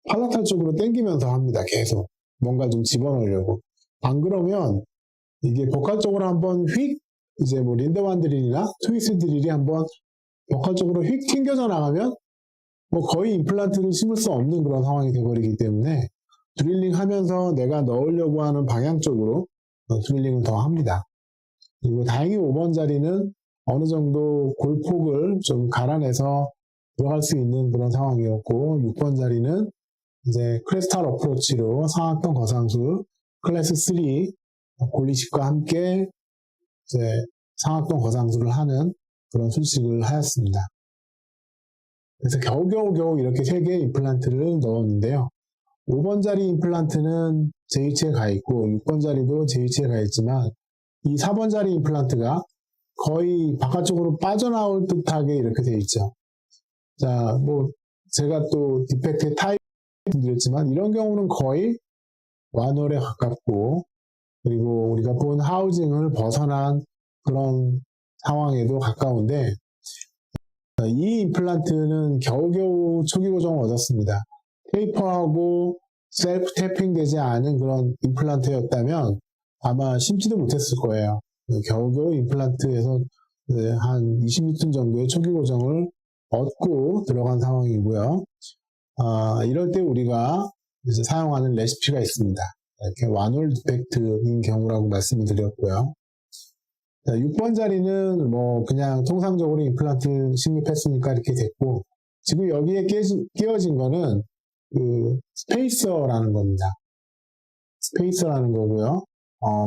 팔라탈 쪽으로 당기면서 합니다. 계속 뭔가 좀 집어넣으려고. 안 그러면 이게 보컬 쪽으로 한번 휙 이제 린더만 드릴이나 트위스 드릴이 한번 보컬 쪽으로 휙 튕겨져 나가면 거의 임플란트를 심을 수 없는 그런 상황이 되어버리기 때문에 드릴링 하면서 내가 넣으려고 하는 방향 쪽으로 드릴링을 더 합니다. 그리고 다행히 5번 자리는 어느 정도 골폭을 좀 갈아내서 들어갈 수 있는 그런 상황이었고, 6번 자리는 이제 크레스탈 어프로치로 상악동 거상술 클래스 3 골리식과 함께 이제 상악동 거상술을 하는 그런 술식을 하였습니다. 그래서 겨우겨우 이렇게 3개의 임플란트를 넣었는데요. 5번 자리 임플란트는 제2치에 가 있고 6번 자리도 제2치에 가 있지만 이 4번 자리 임플란트가 거의 바깥쪽으로 빠져나올 듯하게 이렇게 되어 있죠. 자, 제가 또 디펙트의 타입 드렸지만 이런 경우는 거의 완홀에 가깝고, 그리고 우리가 본 하우징을 벗어난 그런 상황에도 가까운데, 이 임플란트는 겨우겨우 초기 고정을 얻었습니다. 테이퍼하고 셀프 탭핑 되지 않은 그런 임플란트였다면 아마 심지도 못했을 거예요. 겨우겨우 임플란트에서 한 20뉴턴 정도의 초기 고정을 얻고 들어간 상황이고요. 이럴 때 우리가 이제 사용하는 레시피가 있습니다. 이렇게 완홀 디펙트인 경우라고 말씀을 드렸고요. 자, 6번 자리는 그냥 통상적으로 임플란트 식립했으니까 이렇게 됐고, 지금 여기에 끼워진 거는 스페이서라는 겁니다. 스페이서라는 거고요.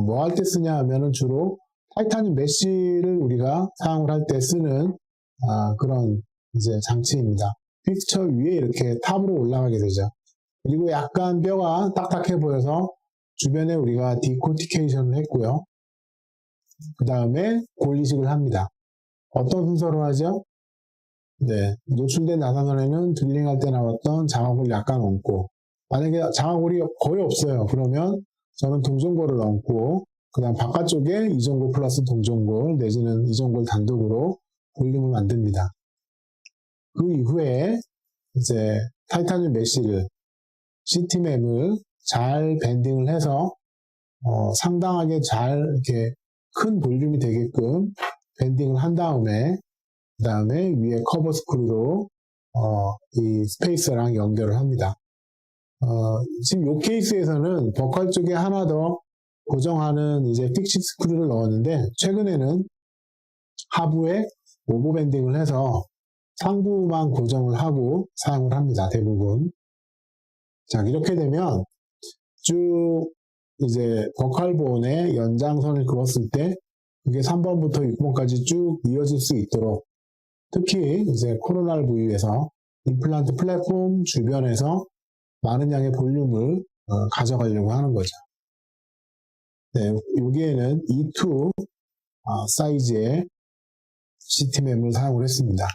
뭐 할 때 쓰냐 하면은 주로 타이타늄 메쉬를 우리가 사용을 할 때 쓰는 그런 이제 장치입니다. 픽스처 위에 이렇게 탑으로 올라가게 되죠. 그리고 약간 뼈가 딱딱해 보여서 주변에 우리가 디코티케이션을 했고요. 그 다음에 골리식을 합니다. 어떤 순서로 하죠? 네, 노출된 나사선에는 드릴링할 때 나왔던 장화골 약간 얹고, 만약에 장화골이 거의 없어요. 그러면 저는 동전골을 얹고, 그 다음 바깥쪽에 이전골 플러스 동전골 내지는 이전골 단독으로 볼륨을 만듭니다. 그 이후에 이제 타이타늄 메쉬를 CT맵을 잘 밴딩을 해서 상당하게 잘 이렇게 큰 볼륨이 되게끔 밴딩을 한 다음에 그 다음에 위에 커버 스크루로 이 스페이서랑 연결을 합니다. 지금 이 케이스에서는 버컬 쪽에 하나 더 고정하는 이제 픽싱 스크루를 넣었는데 최근에는 하부에 오버 밴딩을 해서 상부만 고정을 하고 사용을 합니다. 대부분. 자, 이렇게 되면 쭉 이제 버컬본의 연장선을 그었을 때 이게 3번부터 6번까지 쭉 이어질 수 있도록 특히 이제 코로나를 부위에서 임플란트 플랫폼 주변에서 많은 양의 볼륨을 가져가려고 하는 거죠. 네, 여기에는 E2 사이즈의 CT맵을 사용을 했습니다.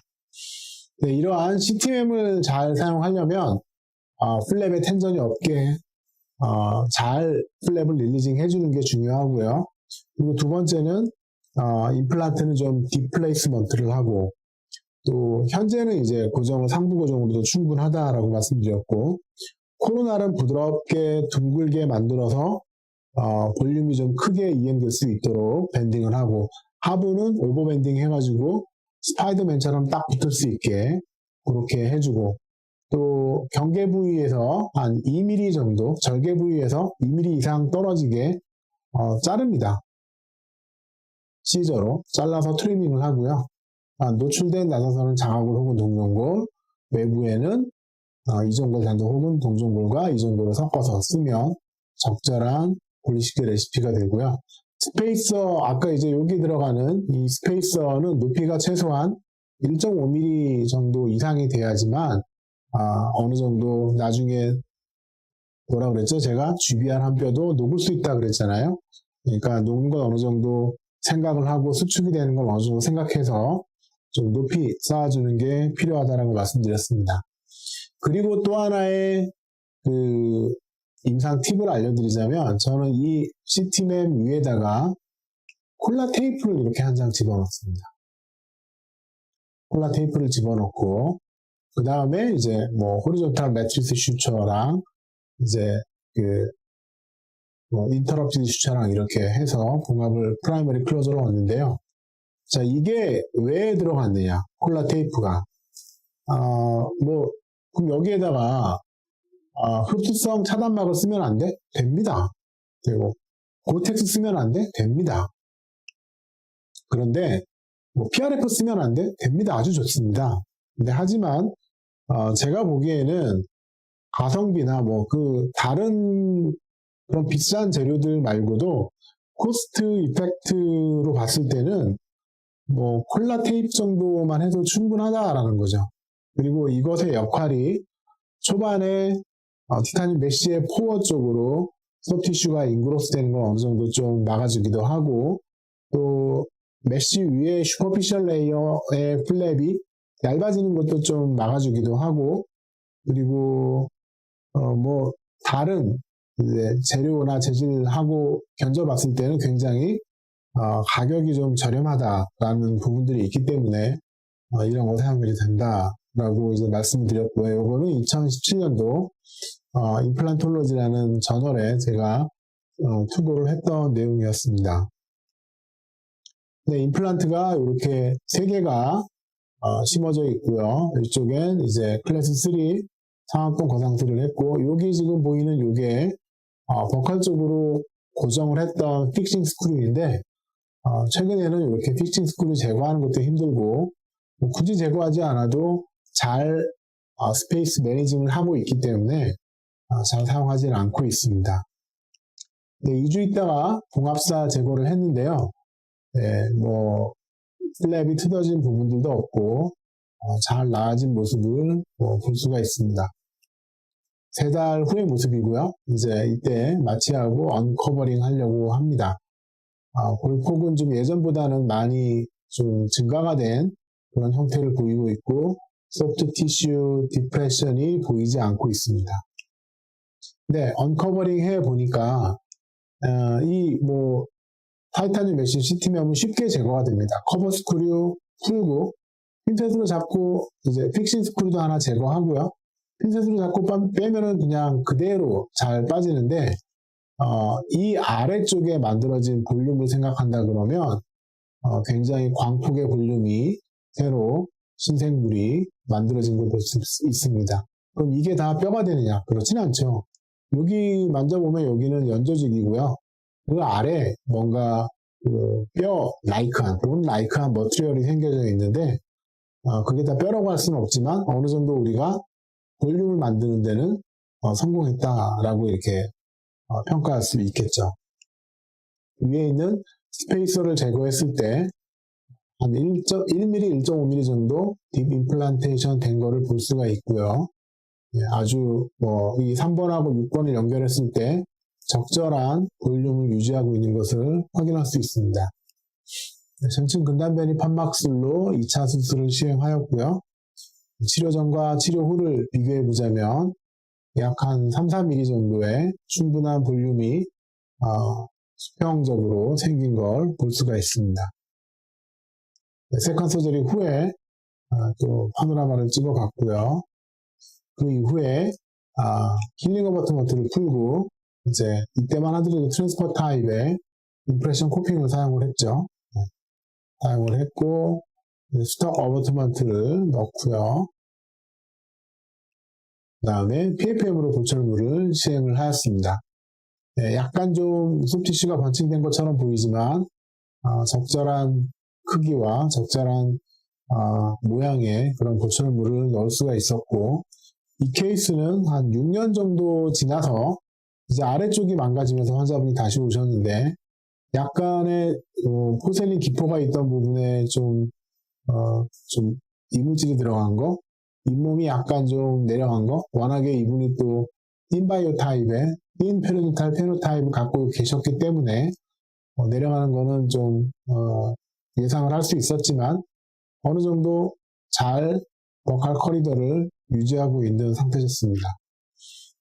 네, 이러한 CT맵을 잘 사용하려면 플랩에 텐전이 없게 잘 플랩을 릴리징 해주는 게 중요하고요. 그리고 두 번째는 임플란트는 좀 디플레이스먼트를 하고 또 현재는 이제 고정을 상부 고정으로도 충분하다라고 말씀드렸고 코로나를 부드럽게 둥글게 만들어서 볼륨이 좀 크게 이행될 수 있도록 밴딩을 하고 하부는 오버 밴딩 해가지고 스파이더맨처럼 딱 붙을 수 있게 그렇게 해주고 또 경계 부위에서 한 2mm 정도 절개 부위에서 2mm 이상 떨어지게 자릅니다. 시저로 잘라서 트리밍을 하고요. 노출된 나사선은 장화골 혹은 동전골, 외부에는 이전골 단독 혹은 동전골과 이전골을 섞어서 쓰면 적절한 볼리식 레시피가 되고요. 스페이서, 아까 이제 여기 들어가는 이 스페이서는 높이가 최소한 1.5mm 정도 이상이 돼야지만 어느 정도 나중에 뭐라 그랬죠? 제가 GBR 한 뼈도 녹을 수 있다 그랬잖아요. 그러니까 녹는 건 어느 정도 생각을 하고 수축이 되는 걸 어느 정도 생각해서 좀 높이 쌓아주는 게 필요하다라고 말씀드렸습니다. 그리고 또 하나의 그 임상 팁을 알려드리자면 저는 이 CT맵 위에다가 콜라 테이프를 이렇게 한 장 집어넣습니다. 콜라 테이프를 집어넣고 그 다음에 이제 뭐 호리존탈 매트리스 슈처랑 이제 그 인터럽티드 슈처랑 이렇게 해서 봉합을 프라이머리 클로저로 넣었는데요. 자, 이게 왜 들어갔느냐? 콜라 테이프가 그럼 여기에다가 흡수성 차단막을 쓰면 안 돼? 됩니다. 그리고 고텍스 쓰면 안 돼? 됩니다. 그런데 PRF 쓰면 안 돼? 됩니다. 아주 좋습니다. 근데 하지만 제가 보기에는 가성비나 다른 그런 비싼 재료들 말고도 코스트 이펙트로 봤을 때는 콜라 테이프 정도만 해도 충분하다라는 거죠. 그리고 이것의 역할이 초반에 티타늄 메쉬의 포어 쪽으로 소프티슈가 인그로스 되는 걸 어느 정도 좀 막아주기도 하고 또 메쉬 위에 슈퍼피셜 레이어의 플랩이 얇아지는 것도 좀 막아주기도 하고 그리고 다른 이제 재료나 재질하고 견져봤을 때는 굉장히 가격이 좀 저렴하다라는 부분들이 있기 때문에 이런 거 사용이 된다라고 이제 말씀드렸고요. 이거는 2017년도 임플란톨로지라는 저널에 제가 투고를 했던 내용이었습니다. 네, 임플란트가 이렇게 3개가 심어져 있고요. 이쪽엔 이제 클래스 3 상악동 거상술을 했고 여기 지금 보이는 이게 버컬 쪽으로 고정을 했던 픽싱 스크류인데 최근에는 이렇게 픽싱 스크류 제거하는 것도 힘들고 굳이 제거하지 않아도 잘 스페이스 매니징을 하고 있기 때문에 잘 사용하지는 않고 있습니다. 네, 2주 있다가 봉합사 제거를 했는데요. 네, 플랩이 뜯어진 부분들도 없고 잘 나아진 모습을 볼 수가 있습니다. 3달 후의 모습이고요. 이제 이때 마취하고 언커버링 하려고 합니다. 골폭은 좀 예전보다는 많이 좀 증가가 된 그런 형태를 보이고 있고, 소프트 티슈 디프레션이 보이지 않고 있습니다. 네, 언커버링 해 보니까 타이타늄 메쉬 시티면은 쉽게 제거가 됩니다. 커버 스크류 풀고 핀셋으로 잡고 이제 픽싱 스크류도 하나 제거하고요. 핀셋으로 잡고 빼면은 그냥 그대로 잘 빠지는데, 이 아래쪽에 만들어진 볼륨을 생각한다 그러면 굉장히 광폭의 볼륨이 새로 신생물이 만들어진 걸 볼 수 있습니다. 그럼 이게 다 뼈가 되느냐? 그렇진 않죠. 여기 만져보면 여기는 연조직이고요. 그 아래 뭔가 뼈 라이크한, 본 라이크한 머티리얼이 생겨져 있는데, 그게 다 뼈라고 할 수는 없지만 어느 정도 우리가 볼륨을 만드는 데는 성공했다라고 이렇게 평가할 수 있겠죠. 위에 있는 스페이서를 제거했을 때 한 1mm, 1.5mm 정도 딥 임플란테이션 된 거를 볼 수가 있고요. 아주 이 3번하고 6번을 연결했을 때 적절한 볼륨을 유지하고 있는 것을 확인할 수 있습니다. 전층 근단변이 판막술로 2차 수술을 시행하였고요. 치료 전과 치료 후를 비교해 보자면 약 한 3-4mm 정도의 충분한 볼륨이 수평적으로 생긴 걸 볼 수가 있습니다. 세컨 서저리 후에 또 파노라마를 찍어 봤고요. 그 이후에 힐링 어버트먼트를 풀고 이제 이때만 하더라도 트랜스퍼 타입의 임프레션 코핑을 사용을 했죠. 사용을 했고 스톡 어버트먼트를 넣고요. 그 다음에 PFM으로 보철물을 시행을 하였습니다. 약간 좀 소프티슈가 번칭된 것처럼 보이지만 적절한 크기와 적절한 모양의 그런 보철물을 넣을 수가 있었고, 이 케이스는 한 6년 정도 지나서 이제 아래쪽이 망가지면서 환자분이 다시 오셨는데, 약간의 포셀린 기포가 있던 부분에 좀 이물질이 들어간 거, 잇몸이 약간 좀 내려간 거, 워낙에 이분이 또 틴바이오 타입의 틴 페노니탈 페노타입을 갖고 계셨기 때문에 내려가는 거는 좀 예상을 할 수 있었지만 어느 정도 잘 버칼 커리더를 유지하고 있는 상태였습니다.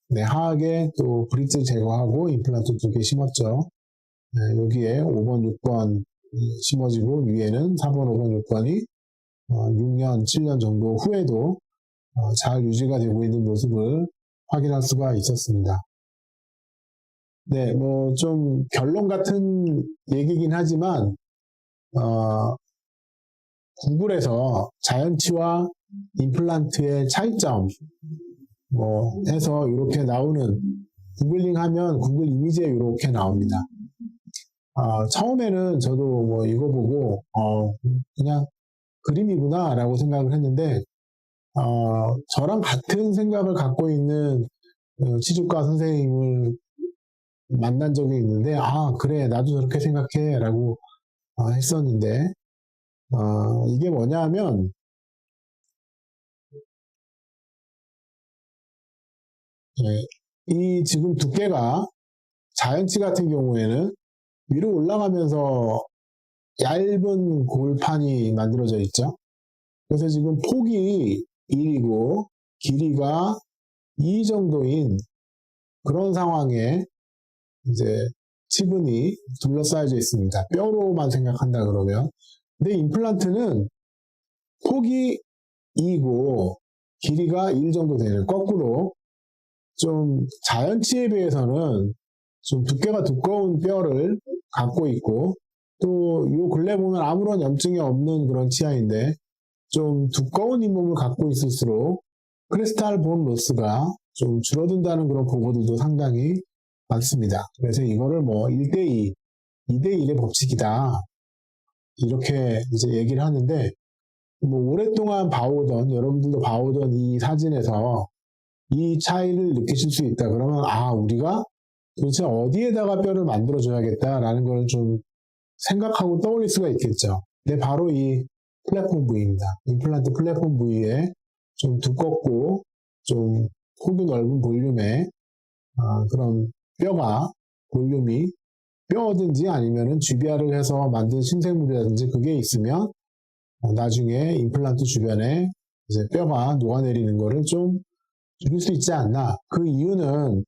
네, 하악에 또 브릿지 제거하고 임플란트 2개 심었죠. 네, 여기에 5번, 6번 심어지고 위에는 4번, 5번, 6번이 6년, 7년 정도 후에도 잘 유지가 되고 있는 모습을 확인할 수가 있었습니다. 네, 좀 결론 같은 얘기긴 하지만 구글에서 자연치와 임플란트의 차이점 해서 이렇게 나오는, 구글링 하면 구글 이미지에 이렇게 나옵니다. 처음에는 저도 이거 보고 그냥 그림이구나 라고 생각을 했는데, 저랑 같은 생각을 갖고 있는 치주과 선생님을 만난 적이 있는데, 그래 나도 저렇게 생각해 라고 했었는데, 이게 뭐냐 하면 이 지금 두께가 자연치 같은 경우에는 위로 올라가면서 얇은 골판이 만들어져 있죠. 그래서 지금 폭이 1이고 길이가 2 정도인 그런 상황에 이제 치근이 둘러싸여져 있습니다. 뼈로만 생각한다 그러면. 근데 임플란트는 폭이 2고 길이가 1 정도 되는, 거꾸로 좀 자연치에 비해서는 좀 두께가 두꺼운 뼈를 갖고 있고, 또 요 근래 보면 아무런 염증이 없는 그런 치아인데 좀 두꺼운 잇몸을 갖고 있을수록 크리스탈 본 로스가 좀 줄어든다는 그런 보고들도 상당히 많습니다. 그래서 이거를 1대2, 2대1의 법칙이다 이렇게 이제 얘기를 하는데, 오랫동안 봐오던, 여러분들도 봐오던 이 사진에서 이 차이를 느끼실 수 있다 그러면 우리가 도대체 어디에다가 뼈를 만들어줘야겠다라는 걸 좀 생각하고 떠올릴 수가 있겠죠. 근데 바로 이 플랫폼 부위입니다. 임플란트 플랫폼 부위에 좀 두껍고 좀 폭이 넓은 볼륨의 그런 볼륨이 뼈든지 아니면은 GBR을 해서 만든 신생물이라든지 그게 있으면 나중에 임플란트 주변에 이제 뼈가 녹아내리는 거를 좀 줄일 수 있지 않나. 그 이유는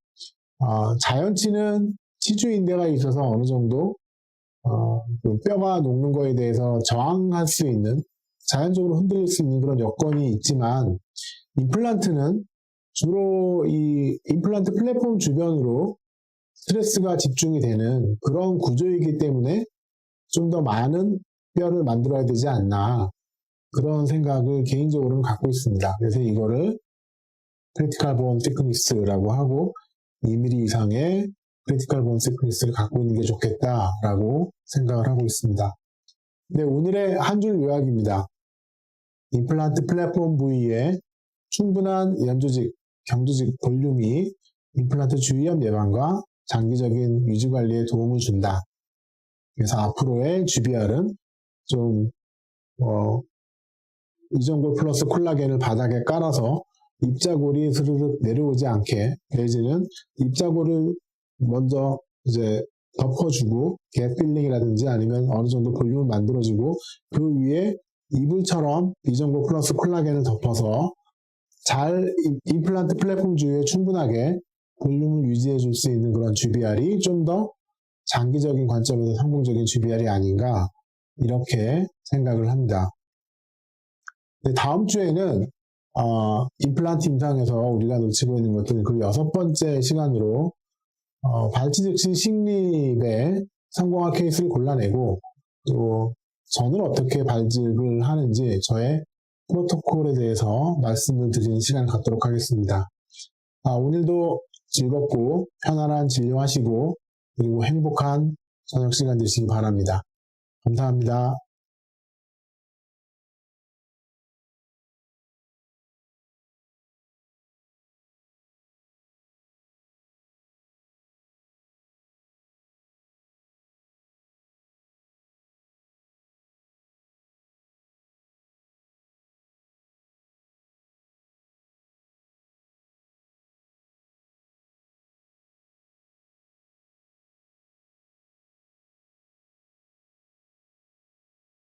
자연치는 치주인대가 있어서 어느 정도 그 뼈가 녹는 거에 대해서 저항할 수 있는, 자연적으로 흔들릴 수 있는 그런 여건이 있지만, 임플란트는 주로 이 임플란트 플랫폼 주변으로 스트레스가 집중이 되는 그런 구조이기 때문에 좀 더 많은 뼈를 만들어야 되지 않나, 그런 생각을 개인적으로는 갖고 있습니다. 그래서 이거를 크리티컬 본 thickness라고 하고 2mm 이상의 크리티컬 본 thickness를 갖고 있는 게 좋겠다라고 생각을 하고 있습니다. 네, 오늘의 한 줄 요약입니다. 임플란트 플랫폼 부위에 충분한 연조직, 경조직 볼륨이 임플란트 주위염 예방과 장기적인 유지 관리에 도움을 준다. 그래서 앞으로의 GBR은 좀 이전골 플러스 콜라겐을 바닥에 깔아서 입자골이 스르륵 내려오지 않게, 내지는 입자골을 먼저 이제 덮어주고 갭 필링이라든지 아니면 어느 정도 볼륨을 만들어주고 그 위에 이불처럼 이전골 플러스 콜라겐을 덮어서 잘 임플란트 플랫폼 주위에 충분하게 볼륨을 유지해 줄 수 있는 그런 GBR이 좀 더 장기적인 관점에서 성공적인 GBR이 아닌가, 이렇게 생각을 합니다. 네, 다음 주에는 임플란트 임상에서 우리가 놓치고 있는 것들, 그 6번째 시간으로 발치 즉시 식립의 성공한 케이스를 골라내고, 또 저는 어떻게 발직을 하는지 저의 프로토콜에 대해서 말씀을 드리는 시간을 갖도록 하겠습니다. 오늘도 즐겁고 편안한 진료하시고 그리고 행복한 저녁 시간 되시기 바랍니다. 감사합니다.